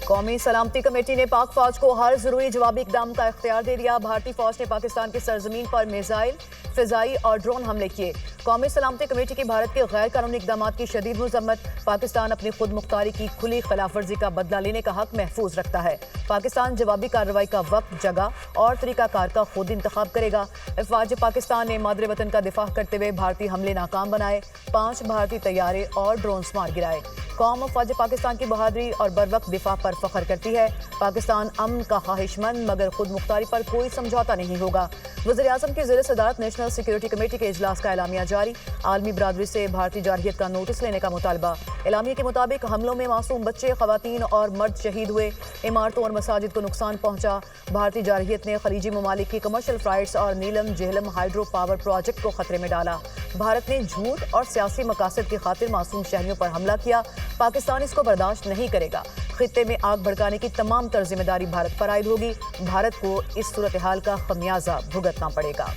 कौमी सलामती कमेटी ने पाक फौज को हर जरूरी जवाबी इकदाम का इख्तियार दे दिया। भारतीय फौज ने पाकिस्तान की सरजमीन पर मिसाइल, फिजाई और ड्रोन हमले किए। कौमी सलामती कमेटी की भारत के गैर कानूनी इकदाम की शदीद मजम्मत। पाकिस्तान अपनी खुद मुख्तारी की खुली खिलाफवर्जी का बदला लेने का हक महफूज रखता है। पाकिस्तान जवाबी कार्रवाई का वक्त, जगह और तरीकाकार का खुद इंतखाब करेगा। अफवाज पाकिस्तान ने मादरे वतन का दिफा करते हुए भारतीय हमले नाकाम बनाए। 5 भारतीय तैयारे और ड्रोन मार गिराए। कौम फौज पाकिस्तान की बहादुरी और बरवक्त दिफा पर फख्र करती है। पाकिस्तान अमन का ख्वाहिशमंद, मगर खुद मुख्तारी पर कोई समझौता नहीं होगा। वज़ीर-ए-आज़म की ज़ेर सदारत नेशनल सिक्योरिटी कमेटी के इजलास का एलामिया जारी। आलमी बरादरी से भारतीय जारहियत का नोटिस लेने का मुतालबा। एलामिया के मुताबिक हमलों में मासूम बच्चे, खवातीन और मर्द शहीद हुए। इमारतों और मसाजिद को नुकसान पहुंचा। भारतीय जारहियत ने खलीजी ममालिक की कमर्शियल फ्लाइट्स और नीलम जेहलम हाइड्रो पावर प्रोजेक्ट को खतरे में डाला। भारत ने झूठ और सियासी मकासद की खातिर मासूम शहरियों पर हमला किया। पाकिस्तान इसको बर्दाश्त नहीं करेगा। खित्ते में आग भड़काने की तमाम तर जिम्मेदारी भारत पर आयद होगी। भारत को इस सूरत हाल का खमियाजा भुगतना पड़ेगा।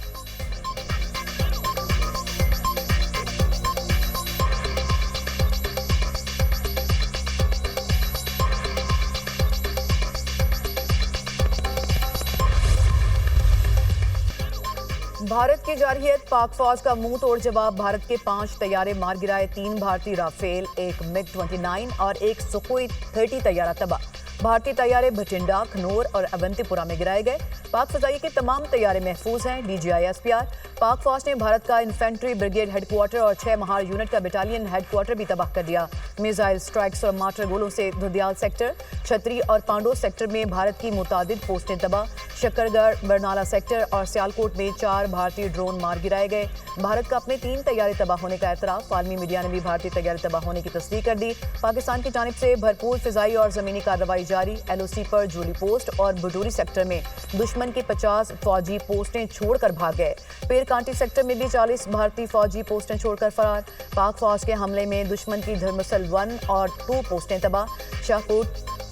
भारत की जारहियत, पाक फौज का मुंह तोड़ जवाब। भारत के 5 तैयारे मार गिराए। 3 भारतीय राफेल, एक मिग-29 और एक सुखोई 30 तैयारा तबाह। भारतीय तैयारे भटिंडा, खनौर और अवंतीपुरा में गिराए गए। पाक फजाई के तमाम तैयारे महफूज हैं। DGI-SPR। पाक फौज ने भारत का इन्फेंट्री ब्रिगेड हेडक्वार्टर और 6 महार यूनिट का बटालियन हेडक्वार्टर भी तबाह कर दिया। मिसाइल स्ट्राइक्स और मार्टर गोलों से धुंधियाल सेक्टर, छतरी और पांडो सेक्टर में भारत की मुतादिद पोस्टें तबाह। शकरगढ़, बरनाला सेक्टर और सियालकोट में 4 भारतीय ड्रोन मार गिराए गए। भारत का अपने 3 तैयारे तबाह होने का एतराफ। आलमी मीडिया ने भी भारतीय तैयारे तबाह होने की तस्दीक कर दी। पाकिस्तान की जानिब से भरपूर फिजाई और जमीनी कार्रवाई जारी। LOC पर जूली पोस्ट और बडूरी सेक्टर में दुश्मन की 50 फौजी पोस्टें छोड़कर भाग गए। पेरकांटी सेक्टर में भी 40 भारतीय फौजी पोस्टें छोड़कर फरार। पाक फौज के हमले में दुश्मन की धर्मसल 1 और 2 पोस्टें तबाह। शाहकोट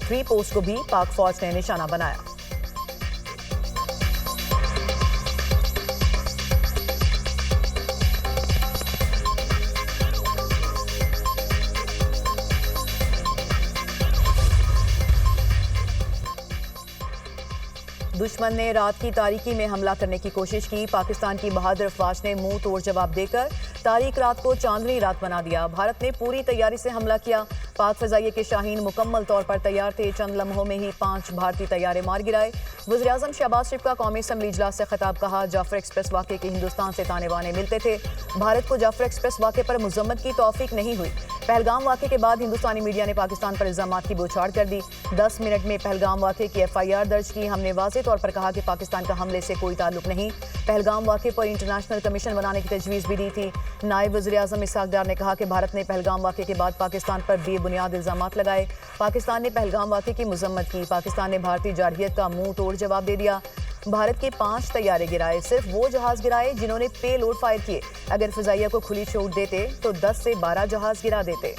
3 पोस्ट को भी पाक फौज ने निशाना बनाया। दुश्मन ने रात की तारीकी में हमला करने की कोशिश की। पाकिस्तान की बहादुर अफवाज ने मुंह तोड़ जवाब देकर तारीक रात को चांदनी रात बना दिया। भारत ने पूरी तैयारी से हमला किया। पाक फजाइये के शाहीन मुकम्मल तौर पर तैयार थे। चंद लम्हों में ही 5 भारतीय तैयारे मार गिराए। वज़ीर-ए-आज़म शहबाज शरीफ का कौमी असम्बली इजलास से खिताब। कहा, जाफर एक्सप्रेस वाक़े के हिंदुस्तान से ताने बाने मिलते थे। भारत को जाफर एक्सप्रेस वाक़े पर मजम्मत की तौफीक नहीं हुई। पहलगाम वाक़े के बाद हिंदुस्तानी मीडिया ने पाकिस्तान पर इल्ज़ामात की बौछार कर दी। 10 मिनट में पहलगाम वाक़े की FIR दर्ज की। हमने वाज़ेह तौर पर कहा कि पाकिस्तान का हमले से कोई ताल्लुक नहीं। पहलगाम वाक़े पर इंटरनेशनल कमीशन बनाने की तजवीज़ भी दी थी। नायब वज़ीर-ए-आज़म इसहाक़ डार ने कहा कि भारत ने पहलगाम वाक़े के बाद पाकिस्तान पर बेबुनियाद इल्ज़ामात लगाए। पाकिस्तान ने पहलगाम वाक़े की मजम्मत की। पाकिस्तान ने भारतीय जारहियत का मुंह तोड़ जवाब दे दिया। भारत के 5 तैयारे गिराए। सिर्फ वो जहाज गिराए जिन्होंने पे लोड फायर किए। अगर फिजाइया को खुली छूट देते तो 10 से 12 जहाज गिरा देते।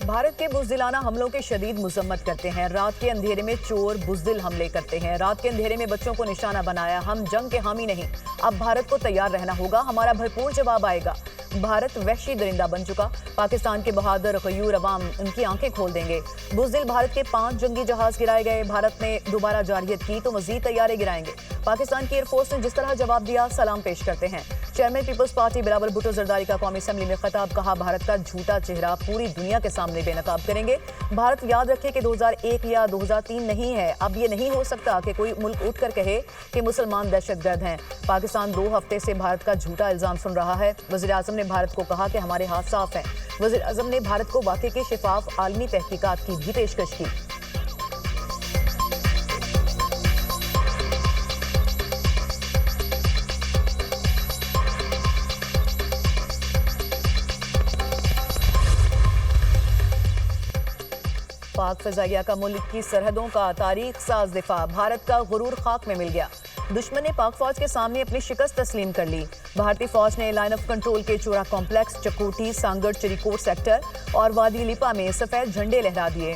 भारत के बुज़दिलाना हमलों की शदीद मजम्मत करते हैं। रात के अंधेरे में चोर बुज़दिल हमले करते हैं। रात के अंधेरे में बच्चों को निशाना बनाया। हम जंग के हामी नहीं। अब भारत को तैयार रहना होगा। हमारा भरपूर जवाब आएगा। भारत वहशी दरिंदा बन चुका। पाकिस्तान के बहादुर गयूर अवाम उनकी आंखें खोल देंगे। बुज़दिल भारत के 5 जंगी जहाज गिराए गए। भारत ने दोबारा जारहियत की तो मजीद तैयारे गिराएंगे। पाकिस्तान की एयरफोर्स ने जिस तरह जवाब दिया, सलाम पेश करते हैं। Chairman peoples party Bilawal Bhutto Zardari का कौमी असम्बली में खिताब। कहा, भारत का झूठा चेहरा पूरी दुनिया के सामने बेनकाब करेंगे। भारत याद रखे कि 2001 या 2003 नहीं है। अब ये नहीं हो सकता कि कोई मुल्क उठकर कहे कि मुसलमान दहशतगर्द हैं। पाकिस्तान 2 हफ्ते से भारत का झूठा इल्जाम सुन रहा है। वज़ीर-ए-आज़म ने भारत को कहा कि हमारे हाथ साफ हैं। वज़ीर-ए-आज़म ने भारत को वाक़े के शिफाफ आलमी तहकीकात की भी पेशकश की। पाक फजाइया का मुल्क की सरहदों का तारीख साज दिफा। भारत का गुरूर खाक में मिल गया। दुश्मन ने पाक फौज के सामने अपनी शिकस्त तस्लीम कर ली। भारतीय फौज ने लाइन ऑफ कंट्रोल के चोरा कॉम्प्लेक्स, चकोटी, सांगड़, चरीकोट सेक्टर और वादी लिपा में सफेद झंडे लहरा दिए।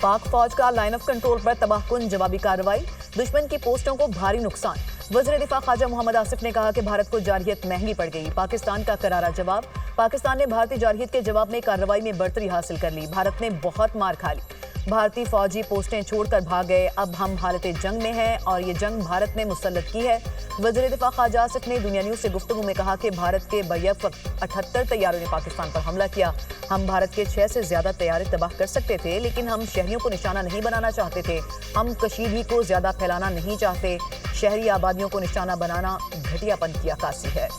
पाक फौज का लाइन ऑफ कंट्रोल पर तबाहकुन जवाबी कार्रवाई, दुश्मन की पोस्टों को भारी नुकसान। वज़ीर दिफा ख्वाजा मोहम्मद आसिफ ने कहा कि भारत को जारहियत महंगी पड़ गई। पाकिस्तान का करारा जवाब। पाकिस्तान ने भारतीय जारहियत के जवाब में कार्रवाई में बढ़तरी हासिल कर ली। भारत ने बहुत मार खा ली। भारतीय फौजी पोस्टें छोड़कर भाग गए। अब हम हालत जंग में हैं और ये जंग भारत ने मुसल्लत की है। वज़ीर दिफा ख्वाजा आसिफ ने दुनिया न्यूज़ से गुफ्तगू में कहा कि भारत के बैक वक्त 78 तैयारों ने पाकिस्तान पर हमला किया। हम भारत के 6 से ज्यादा तैयारे तबाह कर सकते थे, लेकिन हम शहरियों को निशाना नहीं बनाना चाहते थे। हम कशीदगी को ज्यादा फैलाना नहीं चाहते। शहरी आबादियों को निशाना बनाना घटियापन की अक्कासी है।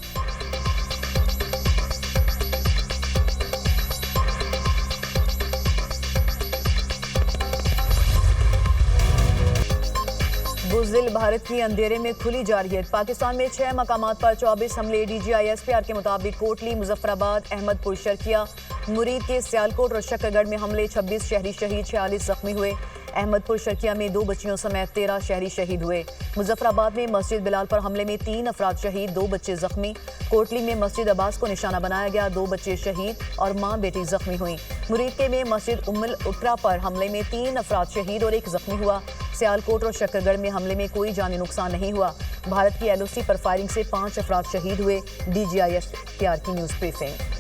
बुज़दिल भारत की अंधेरे में खुली जारहियत। पाकिस्तान में 6 मकामात पर 24 हमले। DGISPR के मुताबिक कोटली, मुजफ्फराबाद, अहमदपुर शर्किया, मुरीद के सियालकोट और शकरगढ़ में हमले। 26 शहरी शहीद, 46 जख्मी हुए। अहमदपुर शर्किया में 2 बच्चियों समेत 13 शहरी शहीद हुए। मुजफ्फराबाद में मस्जिद बिलाल पर हमले में 3 अफराद शहीद, 2 बच्चे जख्मी। कोटली में मस्जिद अब्बास को निशाना बनाया गया, 2 बच्चे शहीद और मां बेटी जख्मी हुई। मुरीद के में मस्जिद उम्मुल उतरा पर हमले में 3 अफराद शहीद और 1 जख्मी हुआ। सियालकोट और शकरगढ़ में हमले में कोई जानी नुकसान नहीं हुआ। भारत की LOC पर फायरिंग से 5 अफराद शहीद हुए। DGISPR की न्यूज़ ब्रीफिंग।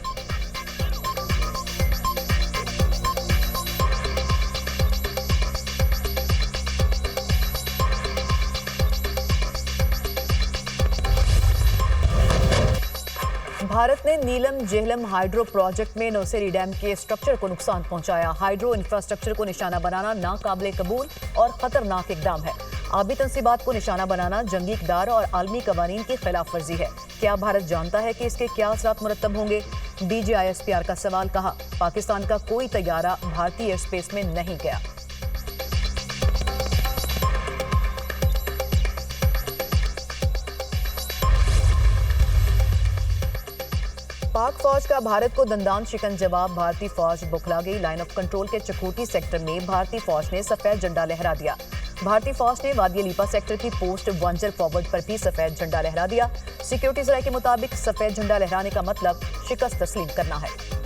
भारत ने नीलम जेहलम हाइड्रो प्रोजेक्ट में नौसेरी डैम के स्ट्रक्चर को नुकसान पहुंचाया। हाइड्रो इंफ्रास्ट्रक्चर को निशाना बनाना नाकाबिले कबूल और खतरनाक इकदाम है। आबी तंसीबात को निशाना बनाना जंगी इक़दार और आलमी कवानीन की खिलाफ वर्जी है। क्या भारत जानता है कि इसके क्या असरात मुरत्तब होंगे? DGISPR का सवाल। कहा, पाकिस्तान का कोई तैयारा भारतीय एयर स्पेस में नहीं गया। पाक फौज का भारत को दंदान शिकन जवाब। भारतीय फौज बुखला गई। लाइन ऑफ कंट्रोल के चकोटी सेक्टर में भारतीय फौज ने सफेद झंडा लहरा दिया। भारतीय फौज ने वादी लीपा सेक्टर की पोस्ट वंजर फॉरवर्ड पर भी सफेद झंडा लहरा दिया। सिक्योरिटी जराये के मुताबिक सफेद झंडा लहराने का मतलब शिकस्त तस्लीम करना है।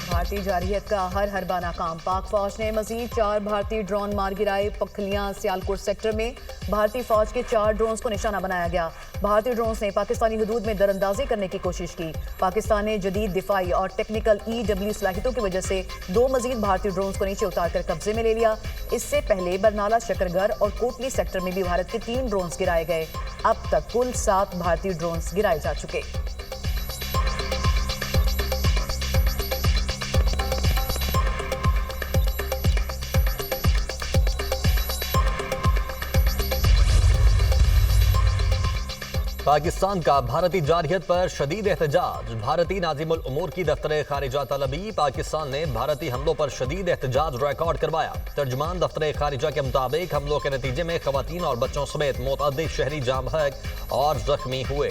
भारतीय जारहियत का हर हरबा नाकाम। पाक फौज ने मजीद 4 भारतीय ड्रोन मार गिराए। पखलियां सियालकोट सेक्टर में भारतीय फौज के 4 ड्रोन्स को निशाना बनाया गया। भारतीय ड्रोन्स ने पाकिस्तानी हदूद में दरअंदाजी करने की कोशिश की। पाकिस्तान ने जदीद दिफाई और टेक्निकल EW सलाहियतों की वजह से 2 मजीद भारतीय ड्रोन्स को नीचे उतारकर कब्जे में ले लिया। इससे पहले बरनाला, शकरगढ़ और कोटली सेक्टर में भी भारत के 3 ड्रोन्स गिराए गए। अब तक कुल 7 भारतीय ड्रोन्स गिराए जा चुके। पाकिस्तान का भारतीय जारहियत पर शदीद एहतजाज। भारतीय नाज़िमुल उमूर की दफ्तर खारिजा तलबी। पाकिस्तान ने भारतीय हमलों पर शदीद एहतजाज रिकॉर्ड करवाया। तर्जुमान दफ्तर खारिजा के मुताबिक हमलों के नतीजे में खवातीन और बच्चों समेत मुतअद्दिद शहरी जाँ बहक और जख्मी हुए।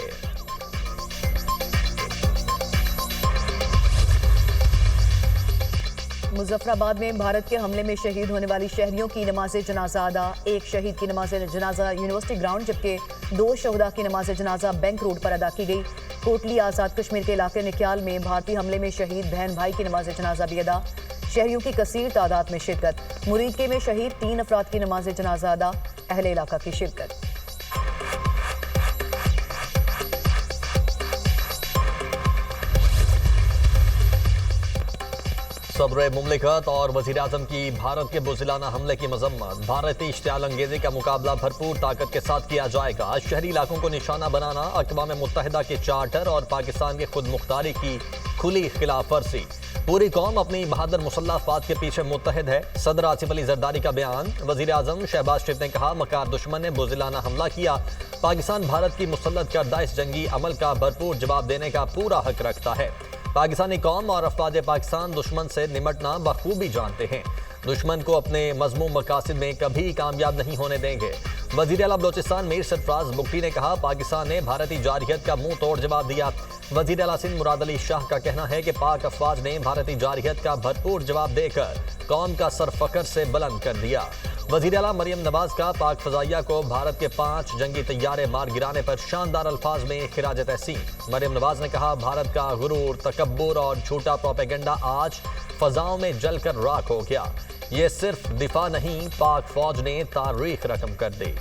मुजफ्फराबाद में भारत के हमले में शहीद होने वाली शहरियों की नमाज जनाजा अदा। 1 शहीद की नमाज जनाजा यूनिवर्सिटी ग्राउंड, जबकि 2 शहदा की नमाज जनाजा बैंक रोड पर अदा की गई। कोटली आज़ाद कश्मीर के इलाके निक्याल में भारतीय हमले में शहीद बहन भाई की नमाज जनाजा भी अदा। शहरियों की कसीर तादाद में शिरकत। मुरीद में शहीद 3 अफराद की नमाज जनाजा अदा। अहले इलाका की शिरकत। सदर मुमलिकत और वज़ीर आज़म की भारत के बुज़दिलाना हमले की मजम्मत। भारतीय इश्तियाल अंगेज़ी का मुकाबला भरपूर ताकत के साथ किया जाएगा। शहरी इलाकों को निशाना बनाना अक़वाम मुत्तहिदा के चार्टर और पाकिस्तान के खुद मुख्तारी की खुली खिलाफ वर्जी। पूरी कौम अपनी बहादुर मुसल्लह अफ़वाद के पीछे मुत्तहिद है। सदर आसिफ अली ज़रदारी का बयान। वज़ीर आज़म शहबाज शरीफ ने कहा, मकार दुश्मन ने बुज़दिलाना हमला किया। पाकिस्तान भारत की मुसल्लत करदा इस जंगी अमल का भरपूर जवाब देने का पूरा हक रखता है। पाकिस्तानी कौम और अफवाज पाकिस्तान दुश्मन से निमटना बखूबी जानते हैं। दुश्मन को अपने मज़मूम मकासद में कभी कामयाब नहीं होने देंगे। वज़ीर आला बलोचिस्तान मीर सरफराज बुगटी ने कहा, पाकिस्तान ने भारतीय जारहियत का मुंह तोड़ जवाब दिया। वज़ीर आला सिंध मुराद अली शाह का कहना है कि पाक अफवाज ने भारतीय जारहियत का भरपूर जवाब देकर कौम का सर फकर से बुलंद कर दिया। वजीर आला मरियम नवाज का पाक फजाइया को भारत के 5 जंगी तैयारे मार गिराने पर शानदार अल्फाज में खिराज तहसीन। मरियम नवाज ने कहा, भारत का गुरूर, तकब्बुर और झूठा प्रोपेगेंडा आज फजाओं में जलकर राख हो गया। ये सिर्फ दिफा नहीं, पाक फौज ने तारीख रकम कर दी।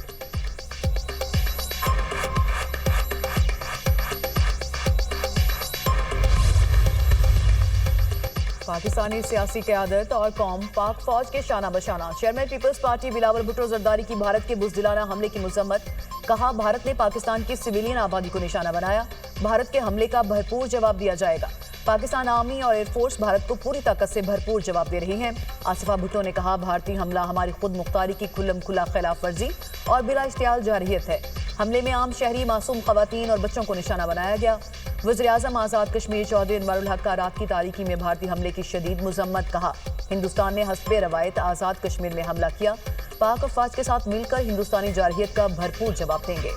पाकिस्तानी सियासी क़यादत और कौम पाक फौज के शाना बशाना। Chairman peoples party Bilawal Bhutto Zardari की भारत के बुज़दिलाना हमले की मजम्मत। कहा, भारत ने पाकिस्तान की सिविलियन आबादी को निशाना बनाया। भारत के हमले का भरपूर जवाब दिया जाएगा। पाकिस्तान आर्मी और एयरफोर्स भारत को पूरी ताकत से भरपूर जवाब दे रही हैं। आसिफा भुट्टो ने कहा, भारतीय हमला हमारी खुद मुख्तारी की खुल्लम खुला खिलाफ वर्जी और बिला इश्तियाल जारहियत है। हमले में आम शहरी, मासूम खवातीन और बच्चों को निशाना बनाया गया। वज़ीर-ए-आज़म आज़ाद कश्मीर चौधरी अनवारुल हक का रात की तारीकी में भारतीय हमले की शदीद मजम्मत। कहा, हिंदुस्तान ने हस्बे रवायत आज़ाद कश्मीर में हमला किया। पाक अफवाज के साथ मिलकर हिंदुस्तानी जारहियत का भरपूर जवाब देंगे।